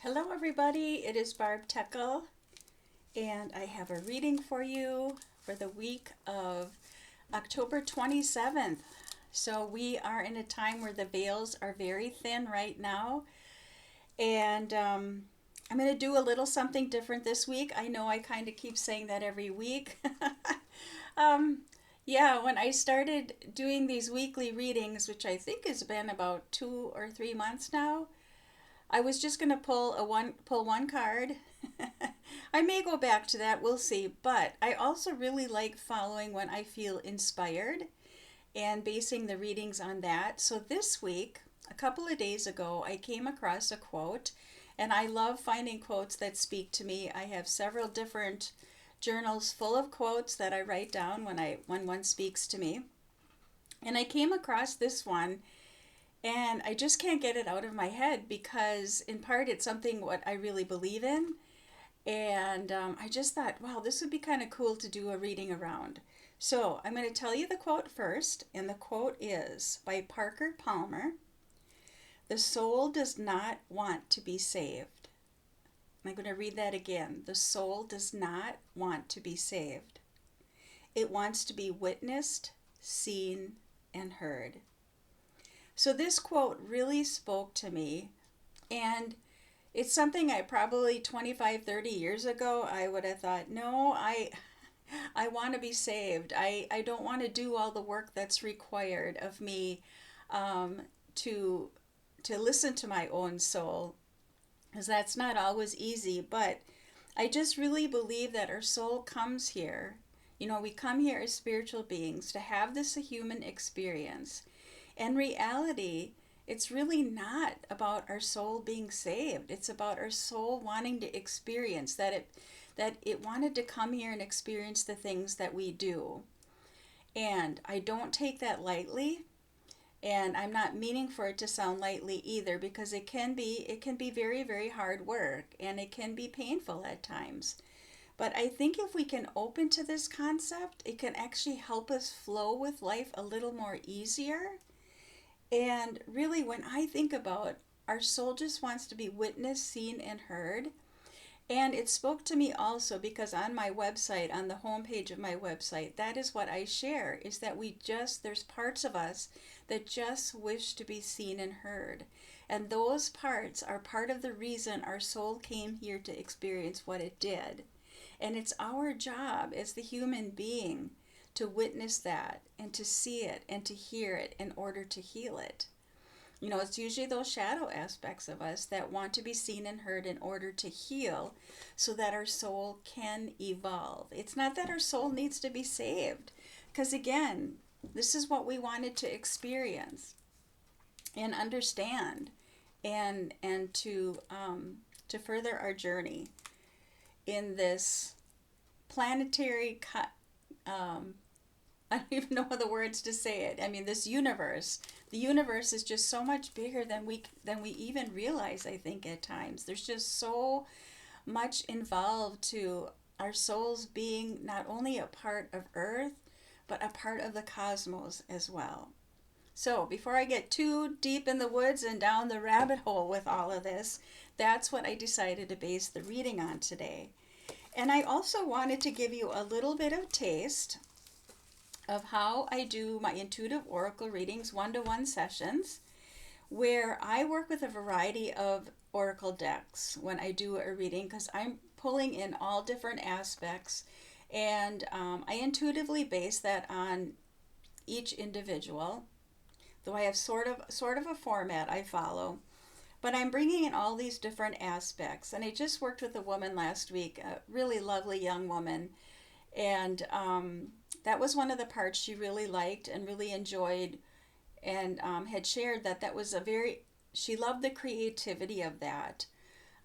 Hello everybody, it is Barb Techel, and I have a reading for you for the week of October 27th. So we are in a time where the veils are very thin right now, and I'm going to do a little something different this week. I know I kind of keep saying that every week. um, yeah, when I started doing these weekly readings, which I think has been about 2 or 3 months now, I was just gonna pull one card. I may go back to that, we'll see. But I also really like following when I feel inspired and basing the readings on that. So this week, a couple of days ago, I came across a quote, and I love finding quotes that speak to me. I have several different journals full of quotes that I write down when one speaks to me. And I came across this one, and I just can't get it out of my head because, in part, it's something what I really believe in. And I just thought, wow, this would be kind of cool to do a reading around. So I'm going to tell you the quote first, and the quote is by Parker Palmer. The soul does not want to be saved. I'm going to read that again. The soul does not want to be saved. It wants to be witnessed, seen, and heard. So this quote really spoke to me, and it's something I probably 25, 30 years ago I would have thought, no, I want to be saved. I don't want to do all the work that's required of me um, to listen to my own soul, because that's not always easy. But I just really believe that our soul comes here. We come here as spiritual beings to have this a human experience. In reality, it's really not about our soul being saved. It's about our soul wanting to experience that it wanted to come here and experience the things that we do. And I don't take that lightly, and I'm not meaning for it to sound lightly either, because it can be very, very hard work, and it can be painful at times. But I think if we can open to this concept, it can actually help us flow with life a little more easier. And really, when I think about our soul just wants to be witnessed, seen, and heard. And it spoke to me also because on my website, on the homepage of my website, that is what I share, is that there's parts of us that just wish to be seen and heard. And those parts are part of the reason our soul came here to experience what it did. And it's our job as the human being to witness that and to see it and to hear it in order to heal it. It's usually those shadow aspects of us that want to be seen and heard in order to heal so that our soul can evolve. It's not that our soul needs to be saved, because again, this is what we wanted to experience and understand, and to further our journey in this planetary I don't even know the words to say it. I mean, this universe. The universe is just so much bigger than we even realize, I think, at times. There's just so much involved to our souls being not only a part of Earth, but a part of the cosmos as well. So, before I get too deep in the woods and down the rabbit hole with all of this, that's what I decided to base the reading on today. And I also wanted to give you a little bit of taste of how I do my intuitive oracle readings, one-to-one sessions, where I work with a variety of oracle decks when I do a reading, because I'm pulling in all different aspects, and I intuitively base that on each individual, though I have sort of a format I follow. But I'm bringing in all these different aspects, and I just worked with a woman last week, a really lovely young woman, and that was one of the parts she really liked and really enjoyed, and had shared that was she loved the creativity of that,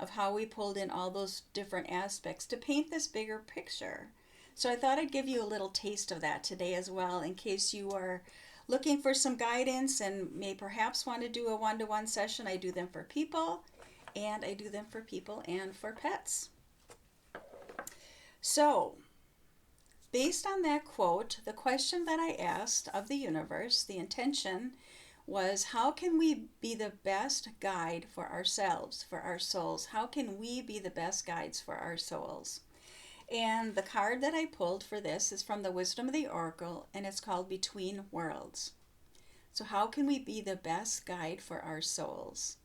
of how we pulled in all those different aspects to paint this bigger picture. So I thought I'd give you a little taste of that today as well, in case you are looking for some guidance and may perhaps want to do a one-to-one session. I do them for people, and I do them for people and for pets. So, based on that quote, the question that I asked of the universe, the intention, was, how can we be the best guide for ourselves, for our souls? How can we be the best guides for our souls? And the card that I pulled for this is from the Wisdom of the Oracle, and it's called Between Worlds. So how can we be the best guide for our souls?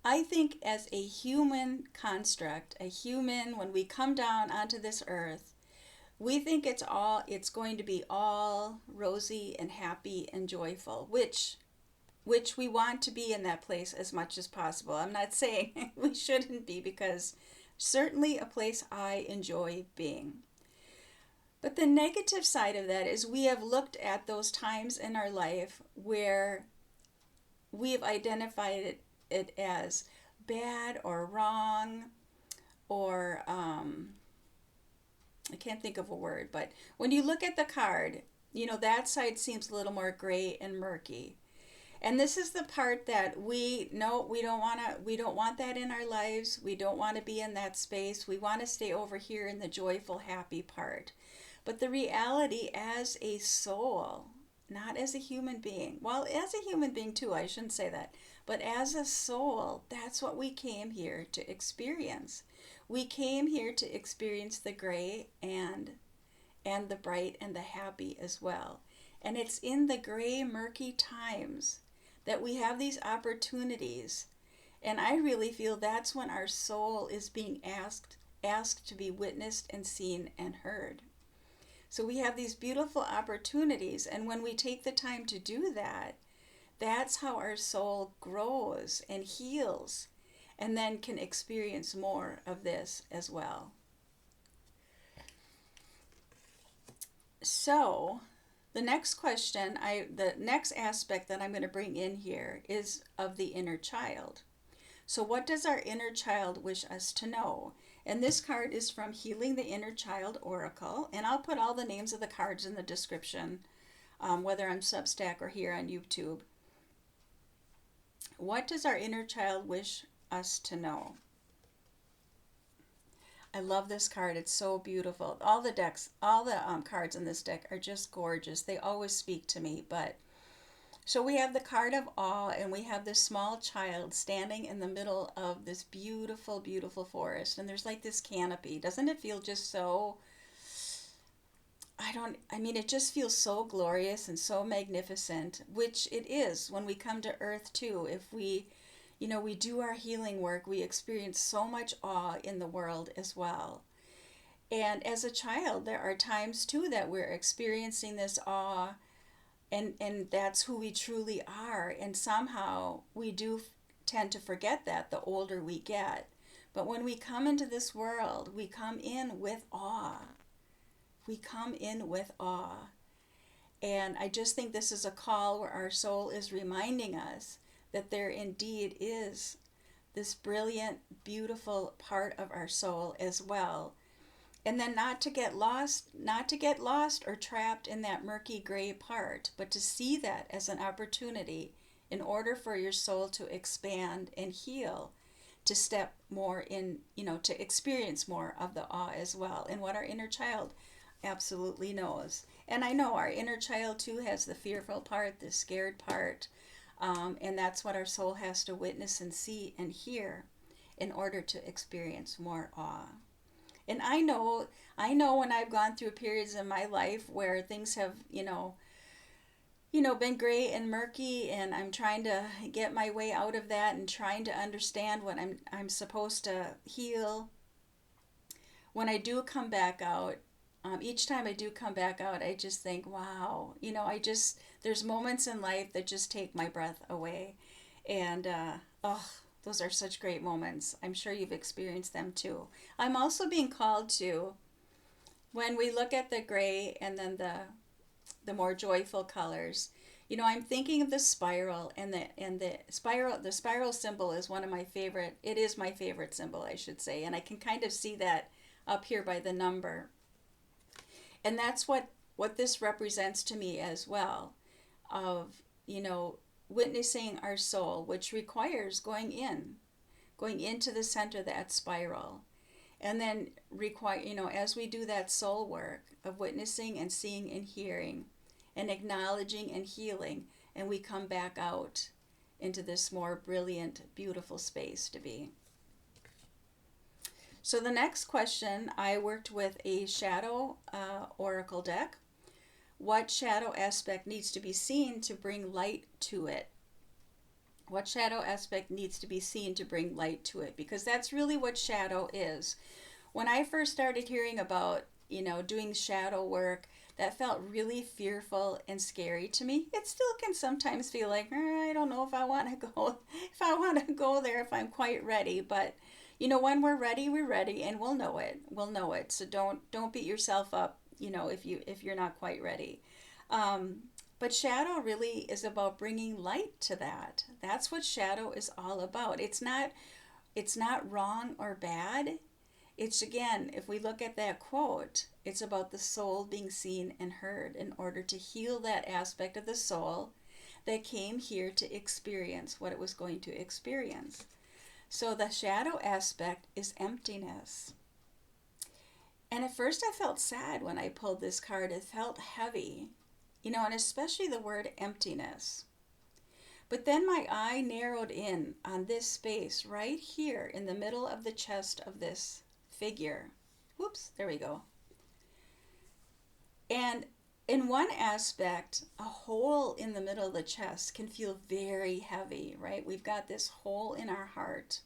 I think as a human construct, a human, when we come down onto this earth, we think it's going to be all rosy and happy and joyful, which we want to be in that place as much as possible. I'm not saying we shouldn't be, because certainly a place I enjoy being. But the negative side of that is we have looked at those times in our life where we have identified it as bad or wrong, or I can't think of a word, but when you look at the card, that side seems a little more gray and murky. And this is the part that we don't want that in our lives. We don't want to be in that space. We want to stay over here in the joyful, happy part. But the reality, as a soul, not as a human being, well, as a human being too, I shouldn't say that, but as a soul, that's what we came here to experience. We came here to experience the gray and the bright and the happy as well. And it's in the gray, murky times that we have these opportunities. And I really feel that's when our soul is being asked to be witnessed and seen and heard. So we have these beautiful opportunities, and when we take the time to do that, that's how our soul grows and heals, and then can experience more of this as well. So the next question, the next aspect that I'm going to bring in here is of the inner child. So what does our inner child wish us to know? And this card is from Healing the Inner Child Oracle. And I'll put all the names of the cards in the description, whether on Substack or here on YouTube. What does our inner child wish us to know? I love this card. It's so beautiful. All the cards in this deck are just gorgeous. They always speak to me. So we have the card of awe, and we have this small child standing in the middle of this beautiful, beautiful forest. And there's like this canopy. Doesn't it feel just so, it just feels so glorious and so magnificent, which it is when we come to earth too. If we do our healing work, we experience so much awe in the world as well. And as a child, there are times too that we're experiencing this awe, and that's who we truly are. And somehow we do tend to forget that the older we get. But when we come into this world, we come in with awe. We come in with awe. And I just think this is a call where our soul is reminding us that there indeed is this brilliant, beautiful part of our soul as well. And then not to get lost or trapped in that murky gray part, but to see that as an opportunity in order for your soul to expand and heal, to step more in, to experience more of the awe as well, and what our inner child absolutely knows. And I know our inner child too has the fearful part, the scared part, and that's what our soul has to witness and see and hear in order to experience more awe. And I know when I've gone through periods in my life where things have, been gray and murky, and I'm trying to get my way out of that and trying to understand what I'm supposed to heal. When I do come back out, each time I do come back out, I just think, wow, there's moments in life that just take my breath away. And, those are such great moments. I'm sure you've experienced them too. I'm also being called to, when we look at the gray and then the more joyful colors, I'm thinking of the spiral, and the spiral symbol is one of my favorite. It is my favorite symbol, I should say, and I can kind of see that up here by the number. And that's what this represents to me as well, of, witnessing our soul, which requires going into the center of that spiral. And then as we do that soul work of witnessing and seeing and hearing and acknowledging and healing, and we come back out into this more brilliant, beautiful space to be. So the next question, I worked with a shadow oracle deck. What shadow aspect needs to be seen to bring light to it? What shadow aspect needs to be seen to bring light to it? Because that's really what shadow is. When I first started hearing about, doing shadow work, that felt really fearful and scary to me. It still can sometimes feel like, I don't know if I want to go there, if I'm quite ready. But when we're ready, and we'll know it. So don't beat yourself up, if you're not quite ready. But shadow really is about bringing light to that. That's what shadow is all about. It's not wrong or bad. It's, again, if we look at that quote, it's about the soul being seen and heard in order to heal that aspect of the soul that came here to experience what it was going to experience. So the shadow aspect is emptiness. And at first I felt sad when I pulled this card. It felt heavy, and especially the word emptiness. But then my eye narrowed in on this space right here in the middle of the chest of this figure. Whoops, there we go. And in one aspect, a hole in the middle of the chest can feel very heavy, right? We've got this hole in our heart.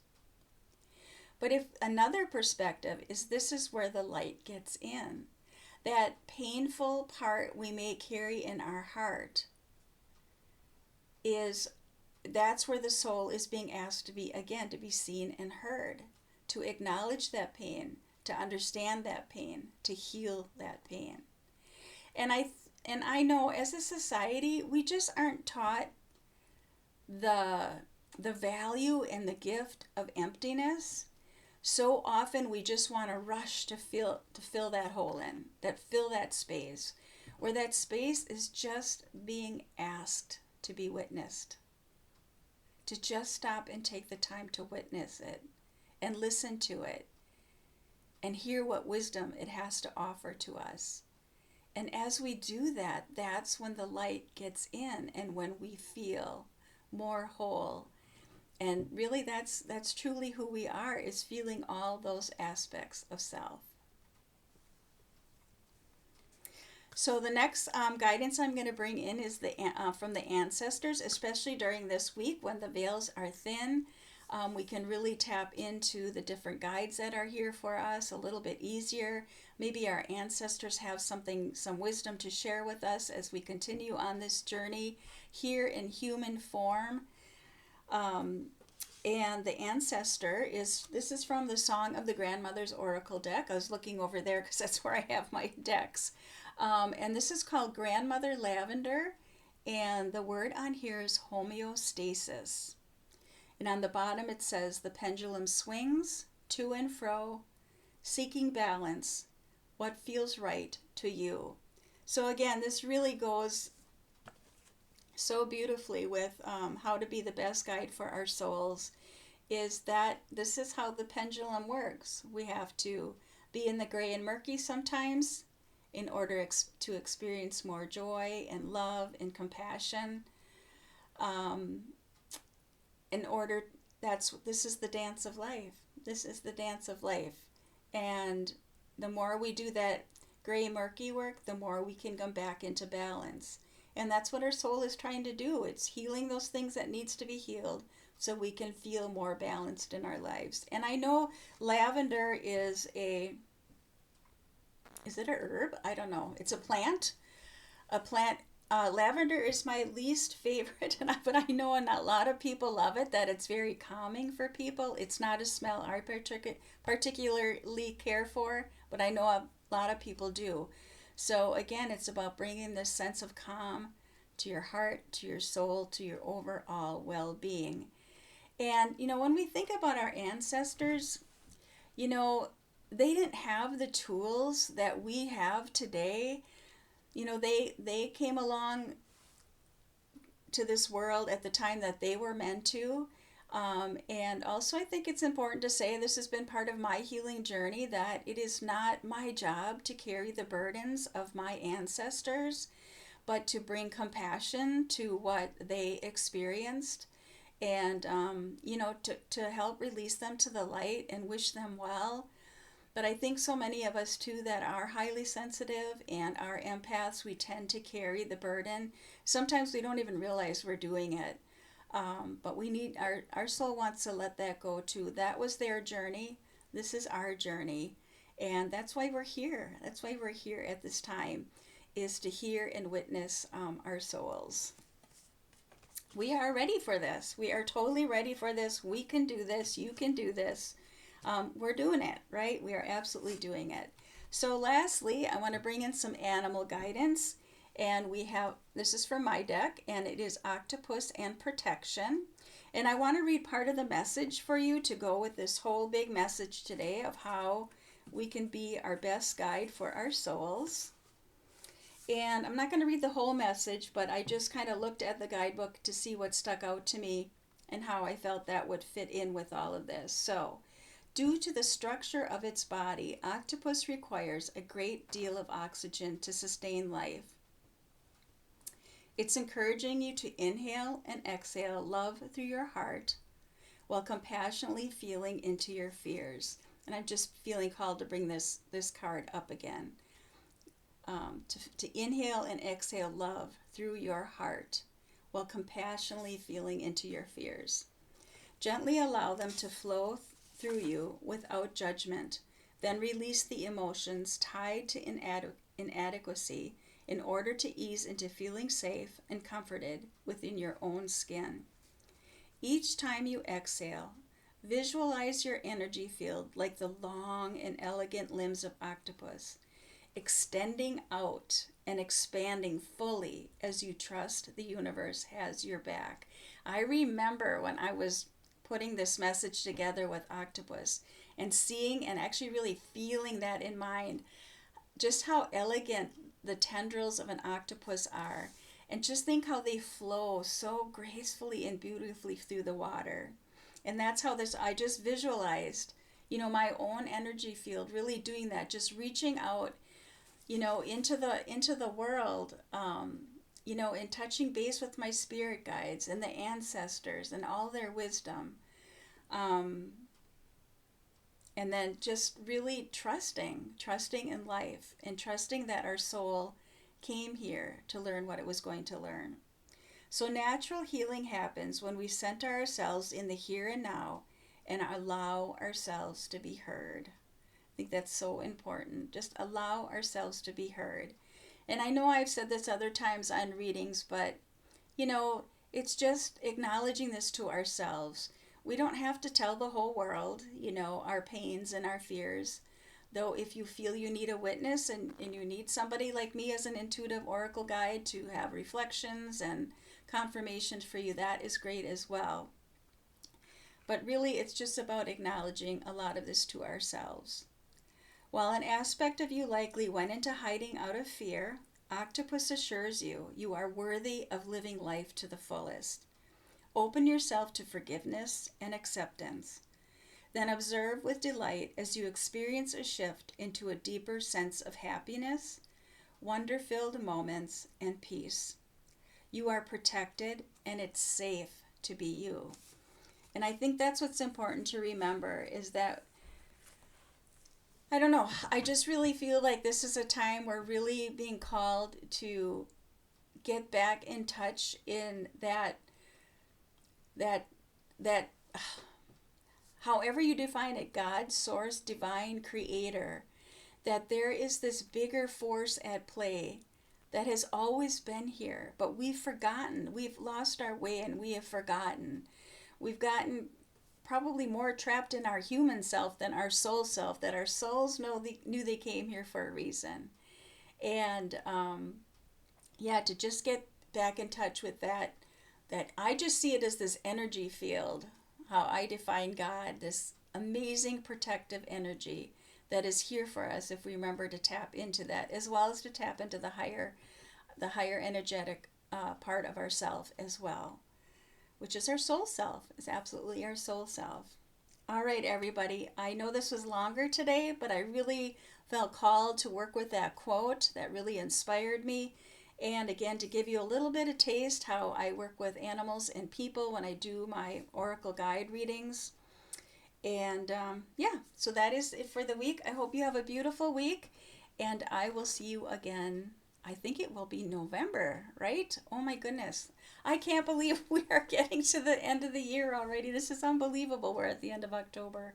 But if another perspective is, this is where the light gets in. That painful part we may carry in our heart that's where the soul is being asked to be seen and heard, to acknowledge that pain, to understand that pain, to heal that pain. And I know as a society, we just aren't taught the value and the gift of emptiness. So often we just want to rush to fill that hole in, fill that space, where that space is just being asked to be witnessed. To just stop and take the time to witness it and listen to it and hear what wisdom it has to offer to us. And as we do that, that's when the light gets in and when we feel more whole. And really that's truly who we are, is feeling all those aspects of self. So the next guidance I'm going to bring in is from the ancestors, especially during this week when the veils are thin. We can really tap into the different guides that are here for us a little bit easier. Maybe our ancestors have some wisdom to share with us as we continue on this journey here in human form. And the ancestor this is from the Song of the Grandmother's Oracle deck. I was looking over there because that's where I have my decks. And this is called Grandmother Lavender, and the word on here is homeostasis. And on the bottom it says, the pendulum swings to and fro, seeking balance, what feels right to you. So again, this really goes so beautifully with how to be the best guide for our souls, is that this is how the pendulum works. We have to be in the gray and murky sometimes in order to experience more joy and love and compassion. This is the dance of life. This is the dance of life. And the more we do that gray murky work, the more we can come back into balance. And that's what our soul is trying to do. It's healing those things that needs to be healed so we can feel more balanced in our lives. And I know lavender is it a herb? I don't know. It's a plant. Lavender is my least favorite, but I know a lot of people love it, that it's very calming for people. It's not a smell I particularly care for, but I know a lot of people do. So again, it's about bringing this sense of calm to your heart, to your soul, to your overall well-being. And, when we think about our ancestors, they didn't have the tools that we have today. They came along to this world at the time that they were meant to. And also I think it's important to say, this has been part of my healing journey, that it is not my job to carry the burdens of my ancestors, but to bring compassion to what they experienced, and to help release them to the light and wish them well. But I think so many of us too that are highly sensitive and are empaths, we tend to carry the burden. Sometimes we don't even realize we're doing it. But we need, our soul wants to let that go too. That was their journey. This is our journey. And that's why we're here. That's why we're here at this time, is to hear and witness our souls. We are ready for this. We are totally ready for this. We can do this. You can do this. We're doing it, right? We are absolutely doing it. So lastly, I want to bring in some animal guidance. And we have, this is from my deck, and it is Octopus and Protection. And I want to read part of the message for you to go with this whole big message today of how we can be our best guide for our souls. And I'm not going to read the whole message, but I just kind of looked at the guidebook to see what stuck out to me and how I felt that would fit in with all of this. So, due to the structure of its body, octopus requires a great deal of oxygen to sustain life. It's encouraging you to inhale and exhale love through your heart while compassionately feeling into your fears. And I'm just feeling called to bring this card up again. To inhale and exhale love through your heart while compassionately feeling into your fears. Gently allow them to flow through you without judgment. Then release the emotions tied to inadequacy in order to ease into feeling safe and comforted within your own skin. Each time you exhale, visualize your energy field like the long and elegant limbs of octopus, extending out and expanding fully as you trust the universe has your back. I remember when I was putting this message together with octopus and seeing and actually really feeling that in mind, just how elegant the tendrils of an octopus are, and just think how they flow so gracefully and beautifully through the water. And that's how I just visualized, my own energy field really doing that, just reaching out, into the world, and touching base with my spirit guides and the ancestors and all their wisdom. And then just really trusting in life and trusting that our soul came here to learn what it was going to learn. So natural healing happens when we center ourselves in the here and now and allow ourselves to be heard. I think that's so important. Just allow ourselves to be heard. And I know I've said this other times on readings, but, it's just acknowledging this to ourselves. We don't have to tell the whole world, our pains and our fears. Though if you feel you need a witness and you need somebody like me as an intuitive oracle guide to have reflections and confirmations for you, that is great as well. But really, it's just about acknowledging a lot of this to ourselves. While an aspect of you likely went into hiding out of fear, Octopus assures you you are worthy of living life to the fullest. Open yourself to forgiveness and acceptance. Then observe with delight as you experience a shift into a deeper sense of happiness, wonder-filled moments, and peace. You are protected, and it's safe to be you. And I think that's what's important to remember, is that, I don't know, I just really feel like this is a time we're really being called to get back in touch in that however you define it, God, source, divine, creator, that there is this bigger force at play that has always been here, but we've forgotten. We've lost our way and we have forgotten. We've gotten probably more trapped in our human self than our soul self, that our souls knew they came here for a reason. And to just get back in touch with that I just see it as this energy field, how I define God, this amazing protective energy that is here for us if we remember to tap into that, as well as to tap into the higher energetic part of ourself as well, which is our soul self. It's absolutely our soul self. All right, everybody. I know this was longer today, but I really felt called to work with that quote that really inspired me. And again, to give you a little bit of taste how I work with animals and people when I do my Oracle Guide readings. And yeah, so that is it for the week. I hope you have a beautiful week, and I will see you again. I think it will be November, right? Oh my goodness. I can't believe we are getting to the end of the year already. This is unbelievable. We're at the end of October.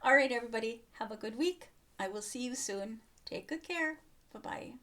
All right, everybody, have a good week. I will see you soon. Take good care. Bye-bye.